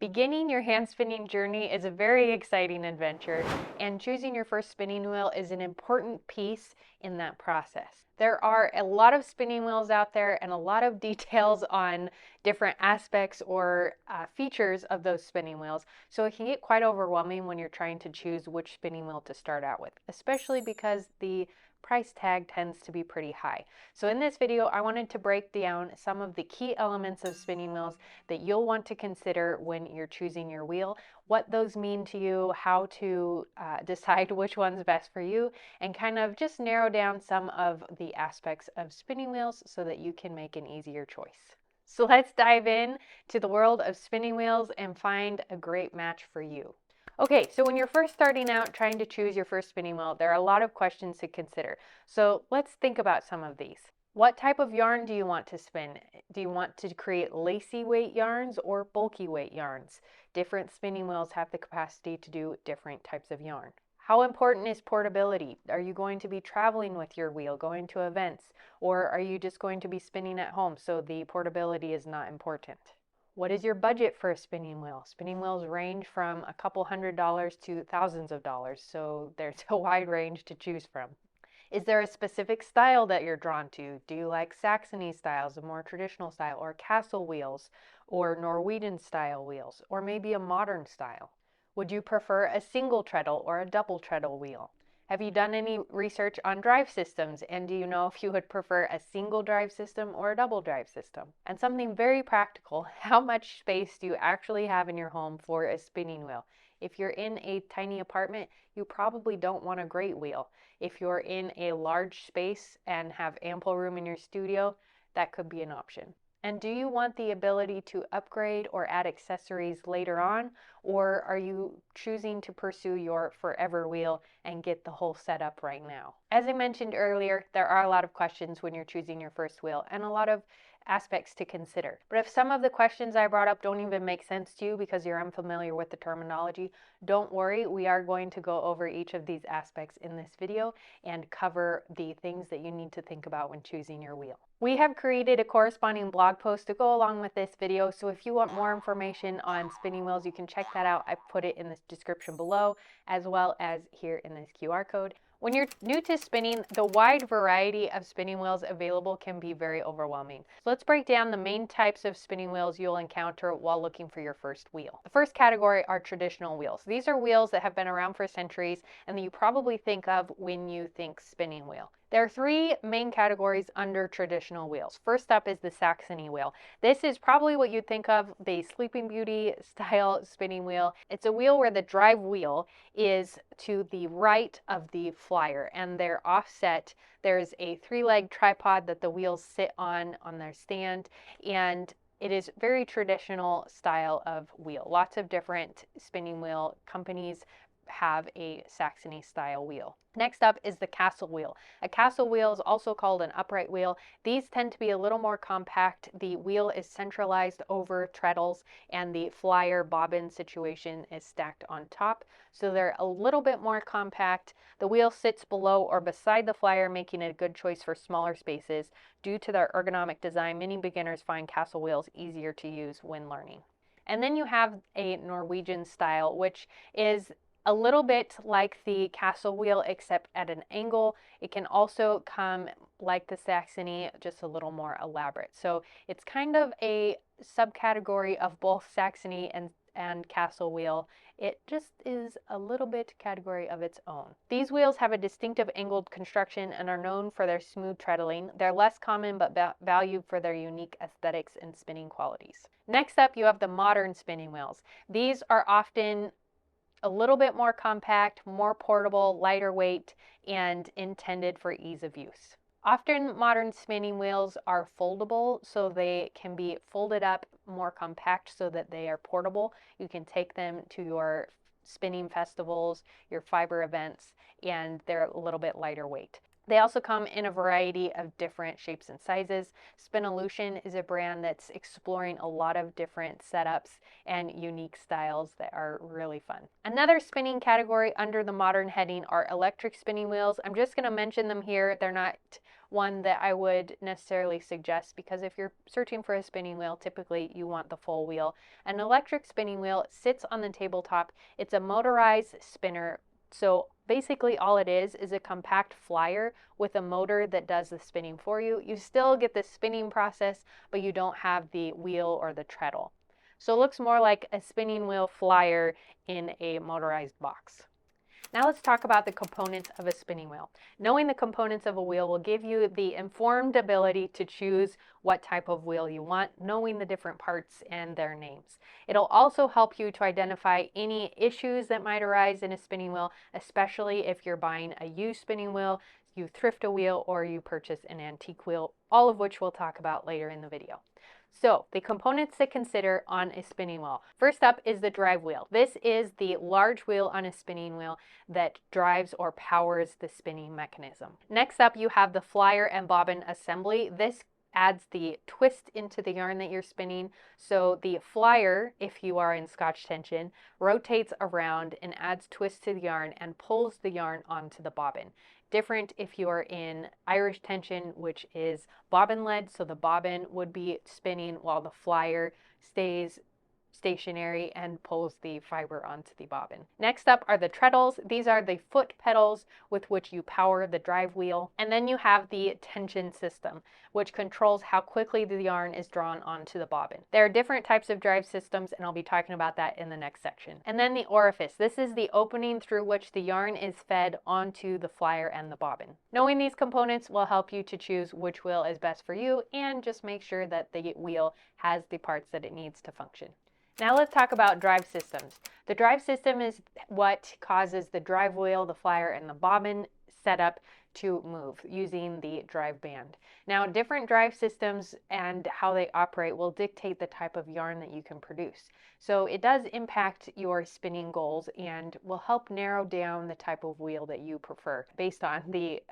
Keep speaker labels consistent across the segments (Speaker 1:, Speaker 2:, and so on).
Speaker 1: Beginning your hand spinning journey is a very exciting adventure, and choosing your first spinning wheel is an important piece in that process. There are a lot of spinning wheels out there and a lot of details on different aspects or features of those spinning wheels, so it can get quite overwhelming when you're trying to choose which spinning wheel to start out with, especially because the price tag tends to be pretty high. So in this video, I wanted to break down some of the key elements of spinning wheels that you'll want to consider when you're choosing your wheel, what those mean to you, how to decide which one's best for you, and kind of just narrow down some of the aspects of spinning wheels so that you can make an easier choice. So let's dive in to the world of spinning wheels and find a great match for you. Okay, so when you're first starting out trying to choose your first spinning wheel, there are a lot of questions to consider. So let's think about some of these. What type of yarn do you want to spin? Do you want to create lacy weight yarns or bulky weight yarns? Different spinning wheels have the capacity to do different types of yarn. How important is portability? Are you going to be traveling with your wheel, going to events, or are you just going to be spinning at home, so the portability is not important? What is your budget for a spinning wheel? Spinning wheels range from a couple $100s to thousands of dollars, so there's a wide range to choose from. Is there a specific style that you're drawn to? Do you like Saxony styles, a more traditional style, or castle wheels, or Norwegian style wheels, or maybe a modern style? Would you prefer a single treadle or a double treadle wheel? Have you done any research on drive systems, and do you know if you would prefer a single drive system or a double drive system? And something very practical, how much space do you actually have in your home for a spinning wheel? If you're in a tiny apartment, you probably don't want a great wheel. If you're in a large space and have ample room in your studio, that could be an option. And do you want the ability to upgrade or add accessories later on, or are you choosing to pursue your forever wheel and get the whole setup right now? As I mentioned earlier, there are a lot of questions when you're choosing your first wheel and a lot of aspects to consider. But if some of the questions I brought up don't even make sense to you because you're unfamiliar with the terminology, don't worry, we are going to go over each of these aspects in this video and cover the things that you need to think about when choosing your wheel. We have created a corresponding blog post to go along with this video, so if you want more information on spinning wheels, you can check that out. I put it in the description below, as well as here in this QR code. When you're new to spinning, the wide variety of spinning wheels available can be very overwhelming. So let's break down the main types of spinning wheels you'll encounter while looking for your first wheel. The first category are traditional wheels. These are wheels that have been around for centuries and that you probably think of when you think spinning wheel. There are three main categories under traditional wheels. First up is the Saxony wheel. This is probably what you'd think of the Sleeping Beauty style spinning wheel. It's a wheel where the drive wheel is to the right of the flyer and they're offset. There's a 3-leg tripod that the wheels sit on their stand, and it is very traditional style of wheel. Lots of different spinning wheel companies have a Saxony style wheel. Next up is the castle wheel. A castle wheel is also called an upright wheel. These tend to be a little more compact. The wheel is centralized over treadles and the flyer bobbin situation is stacked on top. So they're a little bit more compact. The wheel sits below or beside the flyer, making it a good choice for smaller spaces. Due to their ergonomic design, many beginners find castle wheels easier to use when learning. And then you have a Norwegian style, which is a little bit like the castle wheel except at an angle. It can also come like the Saxony, just a little more elaborate. So it's kind of a subcategory of both Saxony and castle wheel. It just is a little bit category of its own. These wheels have a distinctive angled construction and are known for their smooth treadling. They're less common but valued for their unique aesthetics and spinning qualities. Next up, you have the modern spinning wheels. These are often a little bit more compact, more portable, lighter weight, and intended for ease of use. Often modern spinning wheels are foldable, so they can be folded up more compact so that they are portable. You can take them to your spinning festivals, your fiber events, and they're a little bit lighter weight. They also come in a variety of different shapes and sizes. Spinolution is a brand that's exploring a lot of different setups and unique styles that are really fun. Another spinning category under the modern heading are electric spinning wheels. I'm just going to mention them here. They're not one that I would necessarily suggest because if you're searching for a spinning wheel, typically you want the full wheel. An electric spinning wheel sits on the tabletop. It's a motorized spinner. So basically all it is a compact flyer with a motor that does the spinning for you. You still get the spinning process, but you don't have the wheel or the treadle. So it looks more like a spinning wheel flyer in a motorized box. Now let's talk about the components of a spinning wheel. Knowing the components of a wheel will give you the informed ability to choose what type of wheel you want, knowing the different parts and their names. It'll also help you to identify any issues that might arise in a spinning wheel, especially if you're buying a used spinning wheel, you thrift a wheel, or you purchase an antique wheel, all of which we'll talk about later in the video. So the components to consider on a spinning wheel. First up is the drive wheel. This is the large wheel on a spinning wheel that drives or powers the spinning mechanism. Next up, you have the flyer and bobbin assembly. This adds the twist into the yarn that you're spinning. So the flyer, if you are in Scotch tension, rotates around and adds twist to the yarn and pulls the yarn onto the bobbin. Different if you're in Irish tension, which is bobbin led, so the bobbin would be spinning while the flyer stays stationary and pulls the fiber onto the bobbin. Next up are the treadles. These are the foot pedals with which you power the drive wheel. And then you have the tension system, which controls how quickly the yarn is drawn onto the bobbin. There are different types of drive systems, and I'll be talking about that in the next section. And then the orifice. This is the opening through which the yarn is fed onto the flyer and the bobbin. Knowing these components will help you to choose which wheel is best for you and just make sure that the wheel has the parts that it needs to function. Now let's talk about drive systems. The drive system is what causes the drive wheel, the flyer, and the bobbin setup to move using the drive band. Now different drive systems and how they operate will dictate the type of yarn that you can produce. So it does impact your spinning goals and will help narrow down the type of wheel that you prefer based on the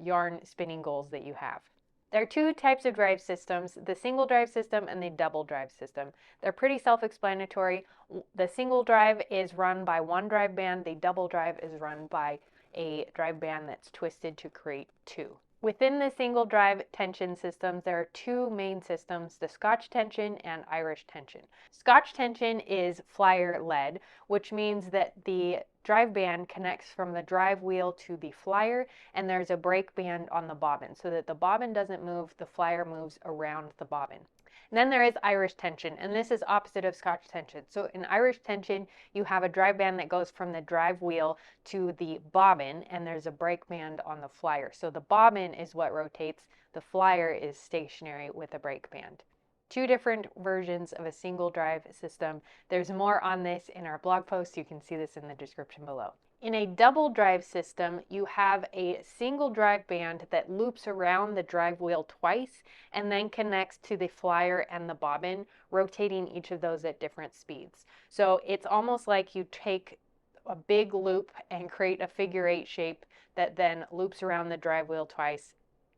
Speaker 1: yarn spinning goals that you have. There are two types of drive systems, the single drive system and the double drive system. They're pretty self-explanatory. The single drive is run by one drive band. The double drive is run by a drive band that's twisted to create two. Within the single drive tension systems, there are two main systems, the Scotch tension and Irish tension. Scotch tension is flyer led, which means that the drive band connects from the drive wheel to the flyer, and there's a brake band on the bobbin so that the bobbin doesn't move, the flyer moves around the bobbin. And then there is Irish tension, and this is opposite of Scotch tension. So in Irish tension, you have a drive band that goes from the drive wheel to the bobbin, and there's a brake band on the flyer. So the bobbin is what rotates, the flyer is stationary with a brake band. Two different versions of a single drive system. There's more on this in our blog post. You can see this in the description below. In a double drive system, you have a single drive band that loops around the drive wheel twice and then connects to the flyer and the bobbin, rotating each of those at different speeds. So it's almost like you take a big loop and create a figure eight shape that then loops around the drive wheel twice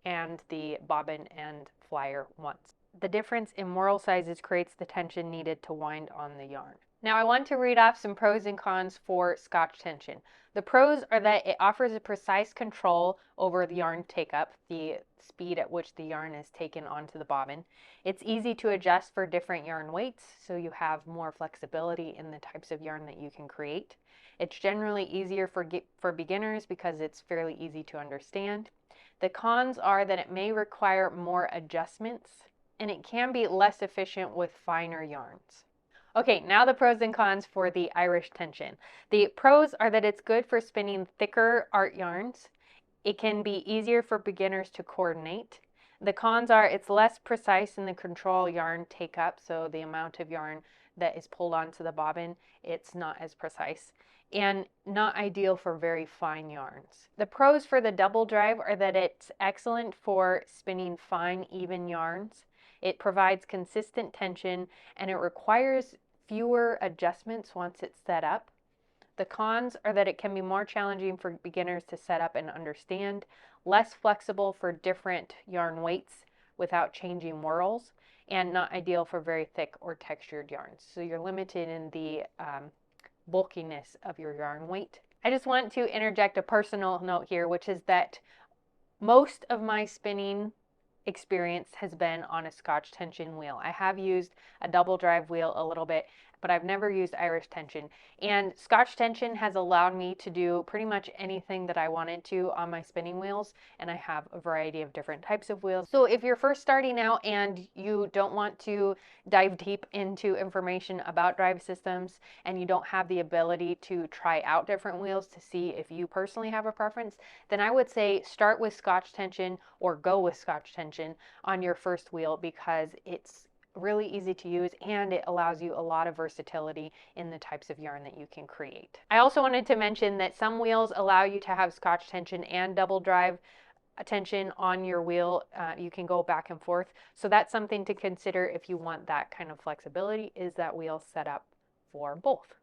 Speaker 1: and the bobbin and flyer once. The difference in whorl sizes creates the tension needed to wind on the yarn. Now I want to read off some pros and cons for Scotch tension. The pros are that it offers a precise control over the yarn take-up, the speed at which the yarn is taken onto the bobbin. It's easy to adjust for different yarn weights, so you have more flexibility in the types of yarn that you can create. It's generally easier for beginners because it's fairly easy to understand. The cons are that it may require more adjustments, and it can be less efficient with finer yarns. Okay, now the pros and cons for the Irish tension. The pros are that it's good for spinning thicker art yarns. It can be easier for beginners to coordinate. The cons are it's less precise in the control yarn take up, so the amount of yarn that is pulled onto the bobbin, it's not as precise, and not ideal for very fine yarns. The pros for the double drive are that it's excellent for spinning fine, even yarns. It provides consistent tension and it requires fewer adjustments once it's set up. The cons are that it can be more challenging for beginners to set up and understand, less flexible for different yarn weights without changing whorls, and not ideal for very thick or textured yarns. So you're limited in the bulkiness of your yarn weight. I just want to interject a personal note here, which is that most of my spinning experience has been on a Scotch tension wheel. I have used a double drive wheel a little bit, but I've never used Irish tension. And Scotch tension has allowed me to do pretty much anything that I wanted to on my spinning wheels, and I have a variety of different types of wheels. So if you're first starting out and you don't want to dive deep into information about drive systems, and you don't have the ability to try out different wheels to see if you personally have a preference, then I would say start with Scotch tension or go with Scotch tension on your first wheel, because it's really easy to use and it allows you a lot of versatility in the types of yarn that you can create. I also wanted to mention that some wheels allow you to have Scotch tension and double drive tension on your wheel. You can go back and forth. So that's something to consider if you want that kind of flexibility. Is that wheel set up for both?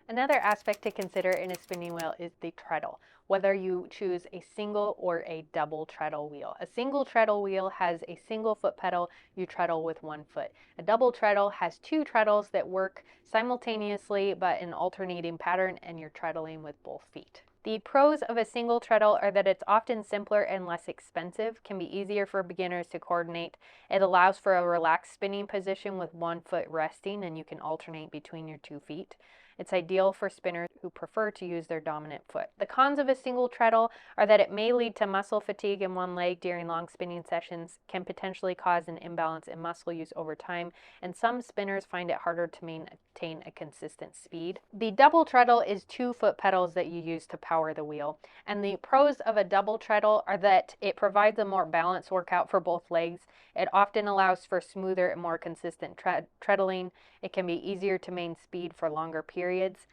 Speaker 1: Another aspect to consider in a spinning wheel is the treadle, whether you choose a single or a double treadle wheel. A single treadle wheel has a single foot pedal. You treadle with one foot. A double treadle has two treadles that work simultaneously but in alternating pattern, and you're treadling with both feet. The pros of a single treadle are that it's often simpler and less expensive, can be easier for beginners to coordinate. It allows for a relaxed spinning position with one foot resting, and you can alternate between your 2 feet. It's ideal for spinners who prefer to use their dominant foot. The cons of a single treadle are that it may lead to muscle fatigue in one leg during long spinning sessions, can potentially cause an imbalance in muscle use over time, and some spinners find it harder to maintain a consistent speed. The double treadle is 2 foot pedals that you use to power the wheel, and the pros of a double treadle are that it provides a more balanced workout for both legs. It often allows for smoother and more consistent treadling. It can be easier to maintain speed for longer periods,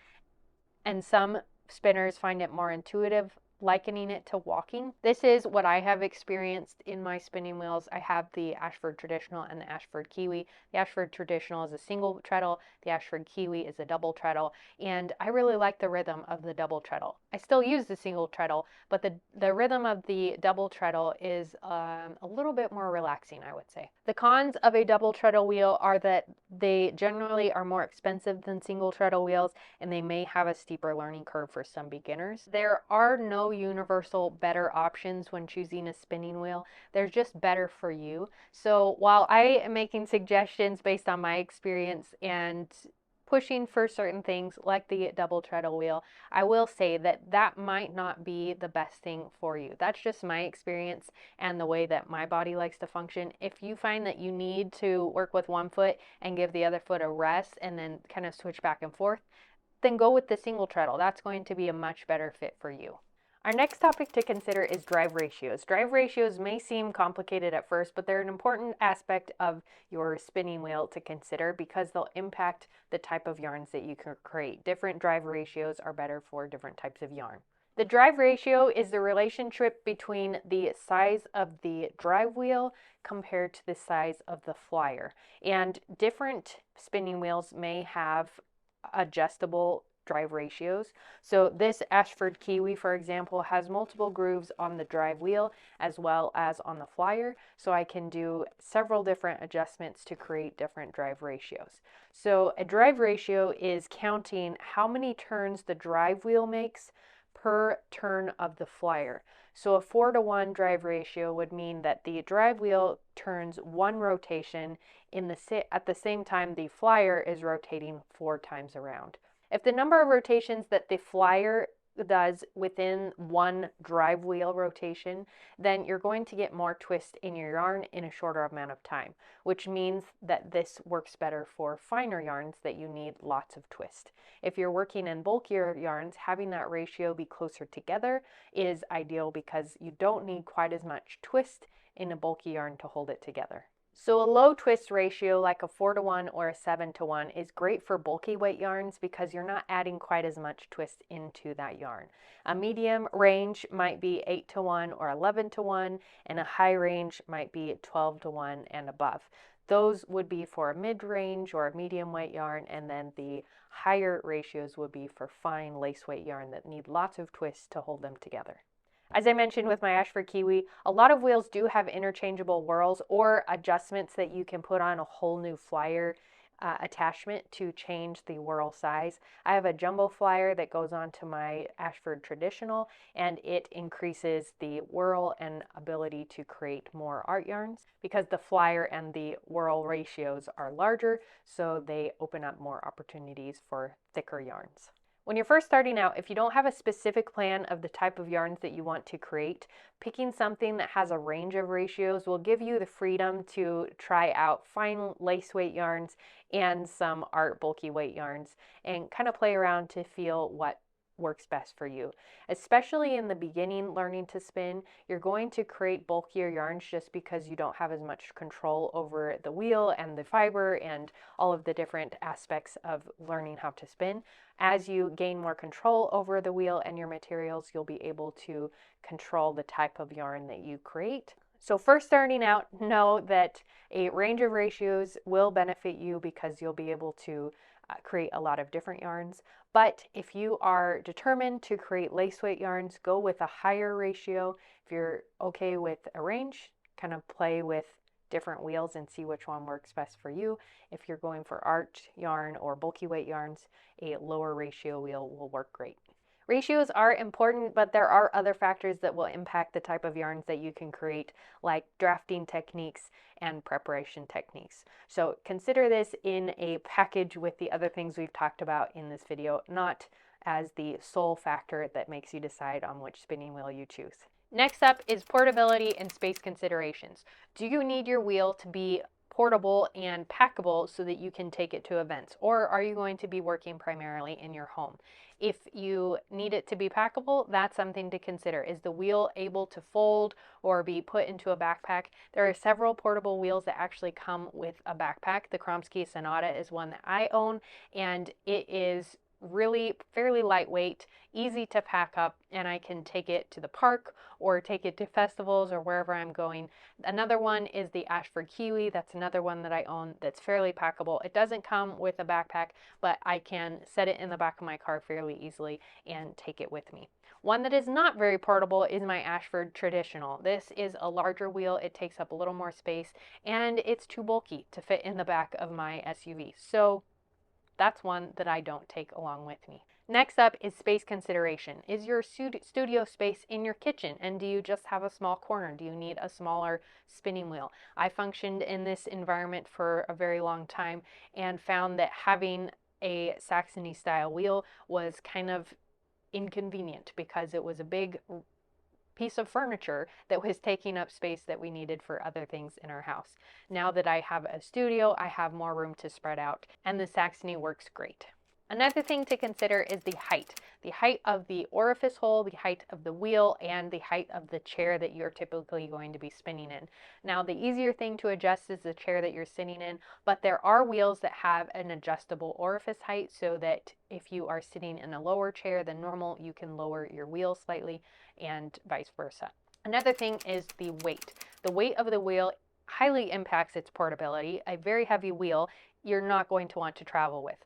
Speaker 1: and some spinners find it more intuitive, likening it to walking. This is what I have experienced in my spinning wheels. I have the Ashford Traditional and the Ashford Kiwi. The Ashford Traditional is a single treadle. The Ashford Kiwi is a double treadle, and I really like the rhythm of the double treadle. I still use the single treadle, but the rhythm of the double treadle is a little bit more relaxing, I would say. The cons of a double treadle wheel are that they generally are more expensive than single treadle wheels, and they may have a steeper learning curve for some beginners. There are no universal better options when choosing a spinning wheel. They're just better for you. So while I am making suggestions based on my experience and pushing for certain things like the double treadle wheel, I will say that that might not be the best thing for you. That's just my experience and the way that my body likes to function. If you find that you need to work with one foot and give the other foot a rest and then kind of switch back and forth, then go with the single treadle. That's going to be a much better fit for you. Our next topic to consider is drive ratios. Drive ratios may seem complicated at first, but they're an important aspect of your spinning wheel to consider because they'll impact the type of yarns that you can create. Different drive ratios are better for different types of yarn. The drive ratio is the relationship between the size of the drive wheel compared to the size of the flyer. And different spinning wheels may have adjustable drive ratios. So this Ashford Kiwi, for example, has multiple grooves on the drive wheel as well as on the flyer. So I can do several different adjustments to create different drive ratios. So a drive ratio is counting how many turns the drive wheel makes per turn of the flyer. So a 4-to-1 drive ratio would mean that the drive wheel turns 1 rotation at the same time the flyer is rotating 4 times around. If the number of rotations that the flyer does within 1 drive wheel rotation, then you're going to get more twist in your yarn in a shorter amount of time, which means that this works better for finer yarns that you need lots of twist. If you're working in bulkier yarns, having that ratio be closer together is ideal because you don't need quite as much twist in a bulky yarn to hold it together. So a low twist ratio like a 4-to-1 or a 7-to-1 is great for bulky weight yarns because you're not adding quite as much twist into that yarn. A medium range might be 8-to-1 or 11-to-1, and a high range might be 12-to-1 and above. Those would be for a mid-range or a medium weight yarn, and then the higher ratios would be for fine lace weight yarn that need lots of twist to hold them together. As I mentioned with my Ashford Kiwi, a lot of wheels do have interchangeable whorls or adjustments that you can put on a whole new flyer attachment to change the whorl size. I have a jumbo flyer that goes onto my Ashford Traditional, and it increases the whorl and ability to create more art yarns because the flyer and the whorl ratios are larger, so they open up more opportunities for thicker yarns. When you're first starting out, if you don't have a specific plan of the type of yarns that you want to create, picking something that has a range of ratios will give you the freedom to try out fine lace weight yarns and some art bulky weight yarns and kind of play around to feel what works best for you. Especially in the beginning learning to spin, you're going to create bulkier yarns just because you don't have as much control over the wheel and the fiber and all of the different aspects of learning how to spin. As you gain more control over the wheel and your materials, you'll be able to control the type of yarn that you create. So first starting out, know that a range of ratios will benefit you because you'll be able to create a lot of different yarns. But if you are determined to create lace weight yarns, go with a higher ratio. If you're okay with a range, kind of play with different wheels and see which one works best for you. If you're going for art yarn or bulky weight yarns, a lower ratio wheel will work great. Ratios are important, but there are other factors that will impact the type of yarns that you can create, like drafting techniques and preparation techniques. So consider this in a package with the other things we've talked about in this video, not as the sole factor that makes you decide on which spinning wheel you choose. Next up is portability and space considerations. Do you need your wheel to be portable and packable so that you can take it to events, or are you going to be working primarily in your home? If you need it to be packable, that's something to consider. Is the wheel able to fold or be put into a backpack? There are several portable wheels that actually come with a backpack. The Kromsky Sonata is one that I own, and it is really fairly lightweight, easy to pack up, and I can take it to the park or take it to festivals or wherever I'm going. Another one is the Ashford Kiwi. That's another one that I own that's fairly packable. It doesn't come with a backpack, but I can set it in the back of my car fairly easily and take it with me. One that is not very portable is my Ashford Traditional. This is a larger wheel. It takes up a little more space, and it's too bulky to fit in the back of my SUV. So that's one that I don't take along with me. Next up is space consideration. Is your studio space in your kitchen, and do you just have a small corner? Do you need a smaller spinning wheel? I functioned in this environment for a very long time and found that having a Saxony style wheel was kind of inconvenient because it was a big piece of furniture that was taking up space that we needed for other things in our house. Now that I have a studio, I have more room to spread out, and the Saxony works great. Another thing to consider is the height of the orifice hole, the height of the wheel, and the height of the chair that you're typically going to be spinning in. Now, the easier thing to adjust is the chair that you're sitting in, but there are wheels that have an adjustable orifice height so that if you are sitting in a lower chair than normal, you can lower your wheel slightly and vice versa. Another thing is the weight. The weight of the wheel highly impacts its portability. A very heavy wheel you're not going to want to travel with.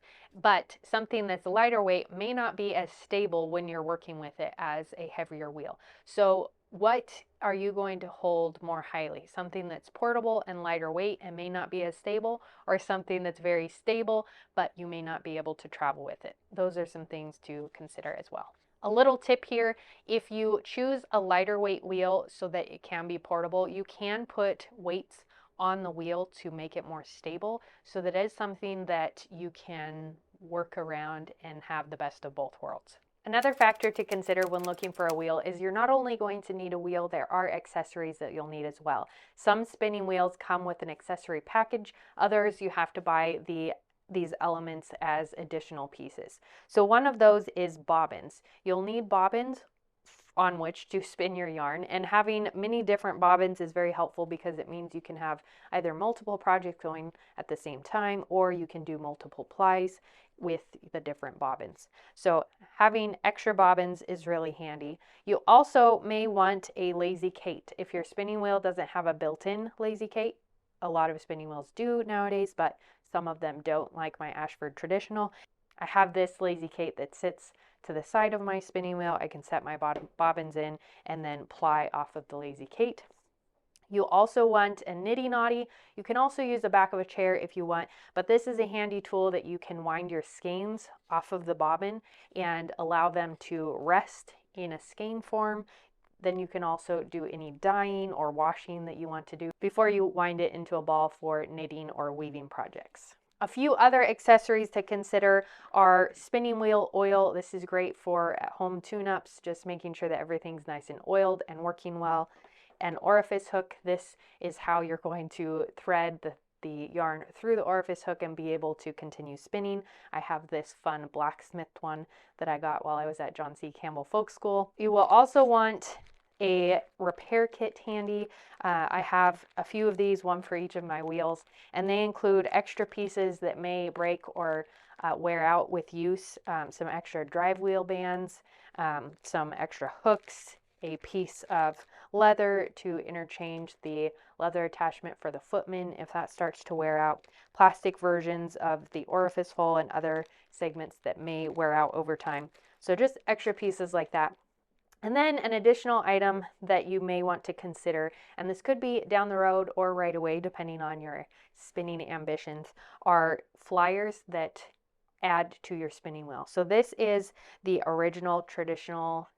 Speaker 1: But something that's lighter weight may not be as stable when you're working with it as a heavier wheel. So what are you going to hold more highly? Something that's portable and lighter weight and may not be as stable, or something that's very stable but you may not be able to travel with it? Those are some things to consider as well. A little tip here, if you choose a lighter weight wheel so that it can be portable, you can put weights on the wheel to make it more stable, so that is something that you can work around and have the best of both worlds. Another factor to consider when looking for a wheel is you're not only going to need a wheel, there are accessories that you'll need as well. Some spinning wheels come with an accessory package, others you have to buy these elements as additional pieces. So one of those is bobbins. You'll need bobbins on which to spin your yarn, and having many different bobbins is very helpful because it means you can have either multiple projects going at the same time, or you can do multiple plies with the different bobbins. So having extra bobbins is really handy. You also may want a lazy Kate. If your spinning wheel doesn't have a built-in lazy Kate, a lot of spinning wheels do nowadays, but some of them don't, like my Ashford Traditional. I have this lazy Kate that sits to the side of my spinning wheel. I can set my bobbins in and then ply off of the Lazy Kate. You also want a niddy noddy. You can also use the back of a chair if you want, but this is a handy tool that you can wind your skeins off of the bobbin and allow them to rest in a skein form. Then you can also do any dyeing or washing that you want to do before you wind it into a ball for knitting or weaving projects. A few other accessories to consider are spinning wheel oil. This is great for at-home tune-ups, just making sure that everything's nice and oiled and working well. An orifice hook. This is how you're going to thread the yarn through the orifice hook and be able to continue spinning. I have this fun blacksmith one that I got while I was at John C. Campbell Folk School. You will also want a repair kit handy. I have a few of these, one for each of my wheels, and they include extra pieces that may break or wear out with use, some extra drive wheel bands, some extra hooks, a piece of leather to interchange the leather attachment for the footman if that starts to wear out, plastic versions of the orifice hole and other segments that may wear out over time. So just extra pieces like that. And then an additional item that you may want to consider, and this could be down the road or right away depending on your spinning ambitions, are flyers that add to your spinning wheel. So this is the original traditional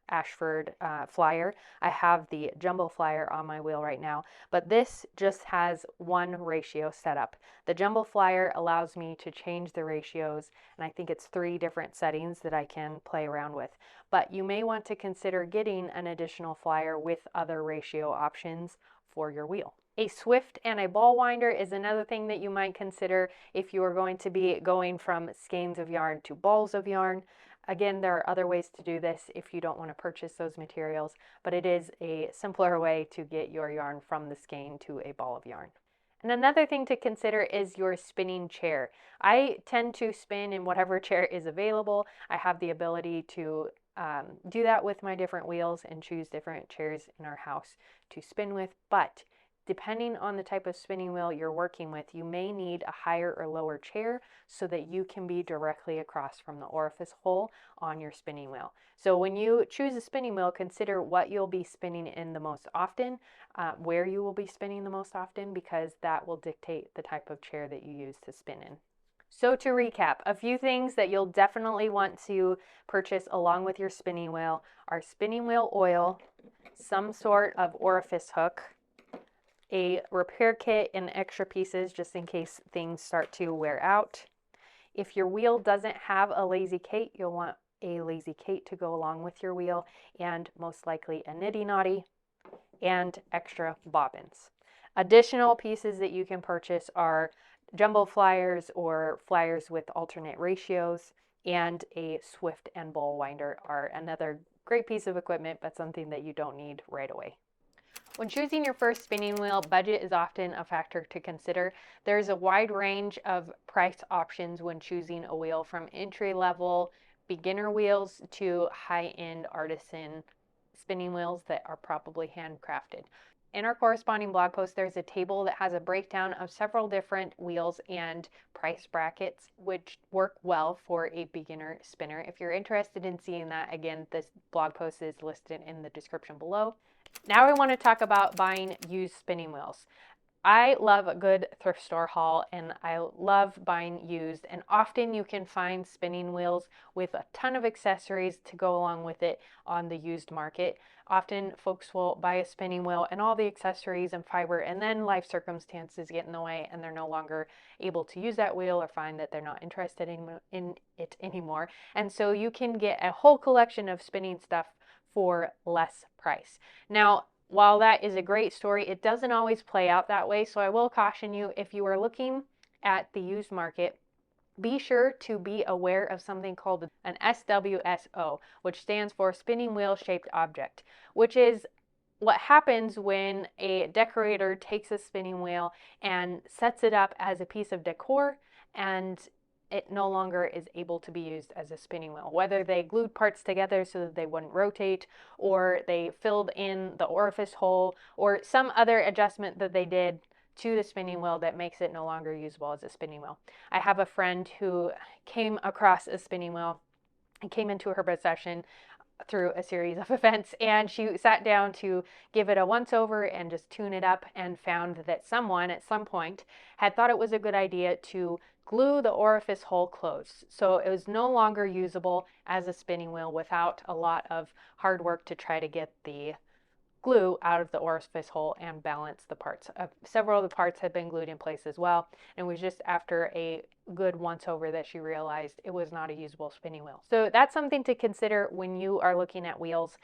Speaker 1: Ashford flyer. I have the jumbo flyer on my wheel right now, but this just has one ratio set up. The jumbo flyer allows me to change the ratios, and I think it's 3 different settings that I can play around with. But you may want to consider getting an additional flyer with other ratio options for your wheel. A swift and a ball winder is another thing that you might consider if you are going to be going from skeins of yarn to balls of yarn. Again, there are other ways to do this if you don't want to purchase those materials, but it is a simpler way to get your yarn from the skein to a ball of yarn. And another thing to consider is your spinning chair. I tend to spin in whatever chair is available. I have the ability to do that with my different wheels and choose different chairs in our house to spin with, but depending on the type of spinning wheel you're working with, you may need a higher or lower chair so that you can be directly across from the orifice hole on your spinning wheel. So when you choose a spinning wheel, consider what you'll be spinning in the most often, where you will be spinning the most often, because that will dictate the type of chair that you use to spin in. So to recap, a few things that you'll definitely want to purchase along with your spinning wheel are spinning wheel oil, some sort of orifice hook, a repair kit and extra pieces just in case things start to wear out. If your wheel doesn't have a Lazy Kate, you'll want a Lazy Kate to go along with your wheel, and most likely a niddy noddy and extra bobbins. Additional pieces that you can purchase are jumbo flyers or flyers with alternate ratios, and a swift and ball winder are another great piece of equipment, but something that you don't need right away. When choosing your first spinning wheel, budget is often a factor to consider. There's a wide range of price options when choosing a wheel, from entry-level beginner wheels to high-end artisan spinning wheels that are probably handcrafted. In our corresponding blog post, there's a table that has a breakdown of several different wheels and price brackets, which work well for a beginner spinner. If you're interested in seeing that, again, this blog post is listed in the description below. Now I want to talk about buying used spinning wheels. I love a good thrift store haul, and I love buying used, and often you can find spinning wheels with a ton of accessories to go along with it on the used market. Often folks will buy a spinning wheel and all the accessories and fiber, and then life circumstances get in the way and they're no longer able to use that wheel or find that they're not interested in it anymore. And so you can get a whole collection of spinning stuff for less price. Now, while that is a great story, it doesn't always play out that way. So I will caution you, if you are looking at the used market, be sure to be aware of something called an SWSO, which stands for spinning wheel shaped object, which is what happens when a decorator takes a spinning wheel and sets it up as a piece of decor and it no longer is able to be used as a spinning wheel. Whether they glued parts together so that they wouldn't rotate, or they filled in the orifice hole, or some other adjustment that they did to the spinning wheel that makes it no longer usable as a spinning wheel. I have a friend who came across a spinning wheel came into her possession through a series of events, and she sat down to give it a once over and just tune it up, and found that someone at some point had thought it was a good idea to glue the orifice hole closed. So it was no longer usable as a spinning wheel without a lot of hard work to try to get the glue out of the orifice hole and balance the parts. Several of the parts had been glued in place as well, and it was just after a good once over that she realized it was not a usable spinning wheel. So that's something to consider when you are looking at wheels.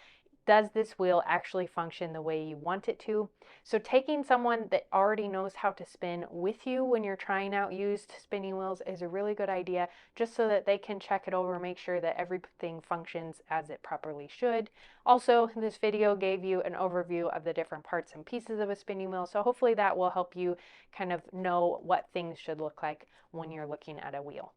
Speaker 1: Does this wheel actually function the way you want it to? So taking someone that already knows how to spin with you when you're trying out used spinning wheels is a really good idea, just so that they can check it over, make sure that everything functions as it properly should. Also, this video gave you an overview of the different parts and pieces of a spinning wheel, so hopefully that will help you kind of know what things should look like when you're looking at a wheel.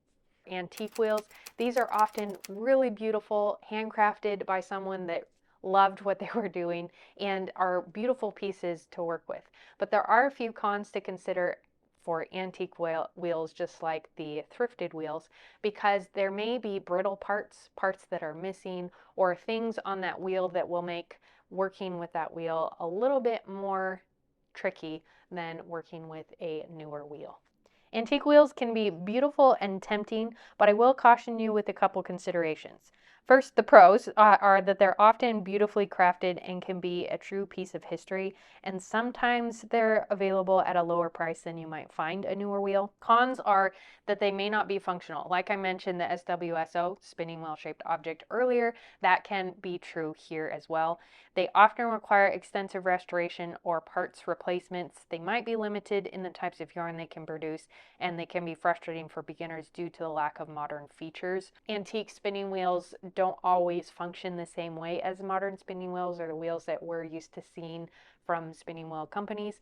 Speaker 1: Antique wheels, these are often really beautiful, handcrafted by someone that loved what they were doing, and are beautiful pieces to work with. But there are a few cons to consider for antique wheels, just like the thrifted wheels, because there may be brittle parts that are missing, or things on that wheel that will make working with that wheel a little bit more tricky than working with a newer wheel. Antique wheels can be beautiful and tempting, but I will caution you with a couple considerations. First, the pros are that they're often beautifully crafted and can be a true piece of history, and sometimes they're available at a lower price than you might find a newer wheel. Cons are that they may not be functional. Like I mentioned, the SWSO, spinning wheel shaped object, earlier, that can be true here as well. They often require extensive restoration or parts replacements. They might be limited in the types of yarn they can produce, and they can be frustrating for beginners due to the lack of modern features. Antique spinning wheels don't always function the same way as modern spinning wheels, or the wheels that we're used to seeing from spinning wheel companies,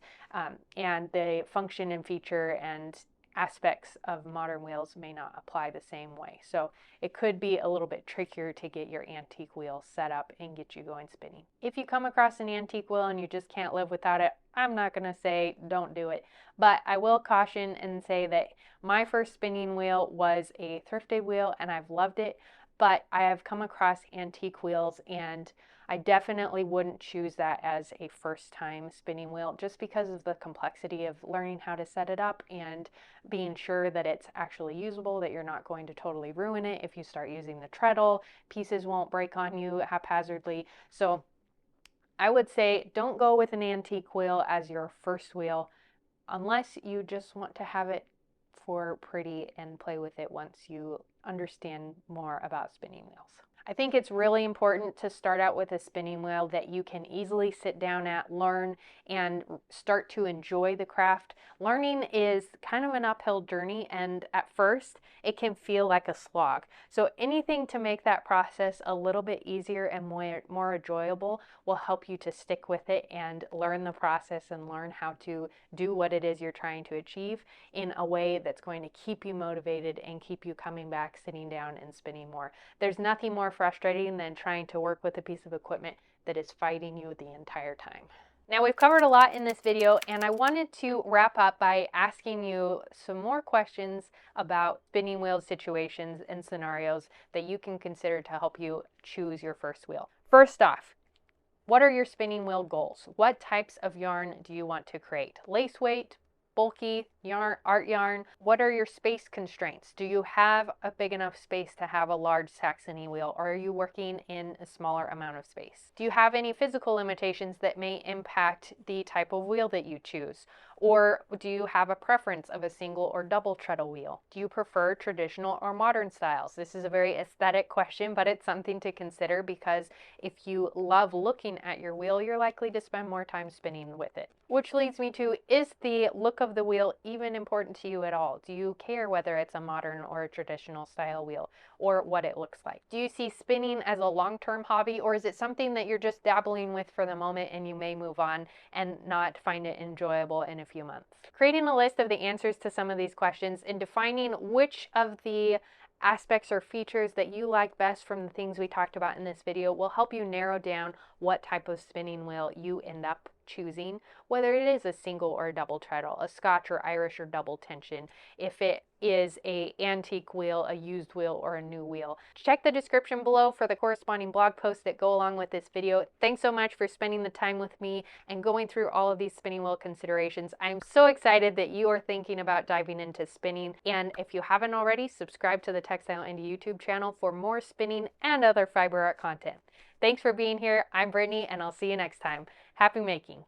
Speaker 1: and the function and feature and aspects of modern wheels may not apply the same way. So it could be a little bit trickier to get your antique wheel set up and get you going spinning. If you come across an antique wheel and you just can't live without it, I'm not going to say don't do it, but I will caution and say that my first spinning wheel was a thrifted wheel and I've loved it, but I have come across antique wheels and I definitely wouldn't choose that as a first time spinning wheel, just because of the complexity of learning how to set it up and being sure that it's actually usable, that you're not going to totally ruin it. If you start using the treadle, pieces won't break on you haphazardly. So I would say don't go with an antique wheel as your first wheel unless you just want to have it for pretty and play with it once you understand more about spinning wheels. I think it's really important to start out with a spinning wheel that you can easily sit down at, learn, and start to enjoy the craft. Learning is kind of an uphill journey, and at first it can feel like a slog. So anything to make that process a little bit easier and more enjoyable will help you to stick with it and learn the process and learn how to do what it is you're trying to achieve in a way that's going to keep you motivated and keep you coming back, sitting down, and spinning more. There's nothing more frustrating than trying to work with a piece of equipment that is fighting you the entire time. Now, we've covered a lot in this video, and I wanted to wrap up by asking you some more questions about spinning wheel situations and scenarios that you can consider to help you choose your first wheel. First off, what are your spinning wheel goals? What types of yarn do you want to create? Lace weight, bulky yarn, art yarn? What are your space constraints? Do you have a big enough space to have a large Saxony wheel, or are you working in a smaller amount of space? Do you have any physical limitations that may impact the type of wheel that you choose? Or do you have a preference of a single or double treadle wheel? Do you prefer traditional or modern styles? This is a very aesthetic question, but it's something to consider, because if you love looking at your wheel, you're likely to spend more time spinning with it. Which leads me to, is the look of the wheel even important to you at all? Do you care whether it's a modern or a traditional style wheel, or what it looks like? Do you see spinning as a long-term hobby, or is it something that you're just dabbling with for the moment and you may move on and not find it enjoyable in a few months? Creating a list of the answers to some of these questions and defining which of the aspects or features that you like best from the things we talked about in this video will help you narrow down what type of spinning wheel you end up choosing, whether it is a single or a double treadle, a Scotch or Irish or double tension, if it is a antique wheel, a used wheel, or a new wheel. Check the description below for the corresponding blog posts that go along with this video. Thanks so much for spending the time with me and going through all of these spinning wheel considerations. I'm so excited that you are thinking about diving into spinning. And if you haven't already, subscribe to the Textile Indie YouTube channel for more spinning and other fiber art content. Thanks for being here. I'm Brittany, and I'll see you next time. Happy making!